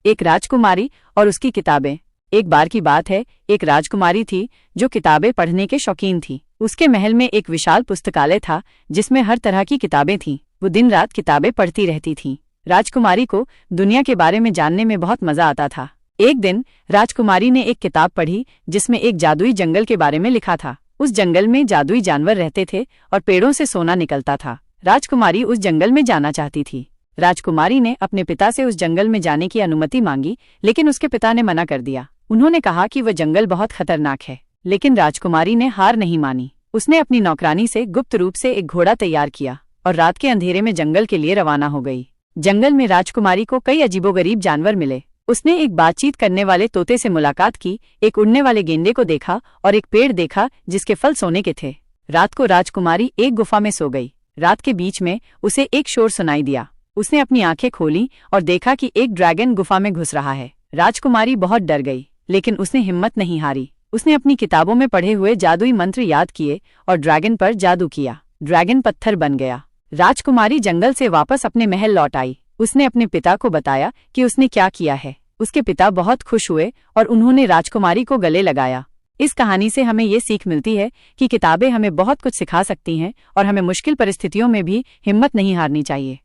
एक राजकुमारी और उसकी किताबें। एक बार की बात है, एक राजकुमारी थी जो किताबें पढ़ने के शौकीन थी। उसके महल में एक विशाल पुस्तकालय था जिसमें हर तरह की किताबें थीं। वो दिन रात किताबें पढ़ती रहती थीं। राजकुमारी को दुनिया के बारे में जानने में बहुत मजा आता था। एक दिन राजकुमारी ने एक किताब पढ़ी जिसमें एक जादुई जंगल के बारे में लिखा था। उस जंगल में जादुई जानवर रहते थे और पेड़ों से सोना निकलता था। राजकुमारी उस जंगल में जाना चाहती थी। राजकुमारी ने अपने पिता से उस जंगल में जाने की अनुमति मांगी, लेकिन उसके पिता ने मना कर दिया। उन्होंने कहा कि वह जंगल बहुत खतरनाक है, लेकिन राजकुमारी ने हार नहीं मानी। उसने अपनी नौकरानी से गुप्त रूप से एक घोड़ा तैयार किया और रात के अंधेरे में जंगल के लिए रवाना हो गई। जंगल में राजकुमारी को कई अजीबोगरीब जानवर मिले। उसने एक बातचीत करने वाले तोते से मुलाकात की, एक उड़ने वाले गेंडे को देखा और एक पेड़ देखा जिसके फल सोने के थे। रात को राजकुमारी एक गुफा में सो गई। रात के बीच में उसे एक शोर सुनाई दिया। उसने अपनी आंखें खोली और देखा कि एक ड्रैगन गुफा में घुस रहा है। राजकुमारी बहुत डर गई, लेकिन उसने हिम्मत नहीं हारी। उसने अपनी किताबों में पढ़े हुए जादुई मंत्र याद किए और ड्रैगन पर जादू किया। ड्रैगन पत्थर बन गया। राजकुमारी जंगल से वापस अपने महल लौट आई। उसने अपने पिता को बताया कि उसने क्या किया है। उसके पिता बहुत खुश हुए और उन्होंने राजकुमारी को गले लगाया। इस कहानी से हमें ये सीख मिलती है कि किताबें हमें बहुत कुछ सिखा सकती हैं और हमें मुश्किल परिस्थितियों में भी हिम्मत नहीं हारनी चाहिए।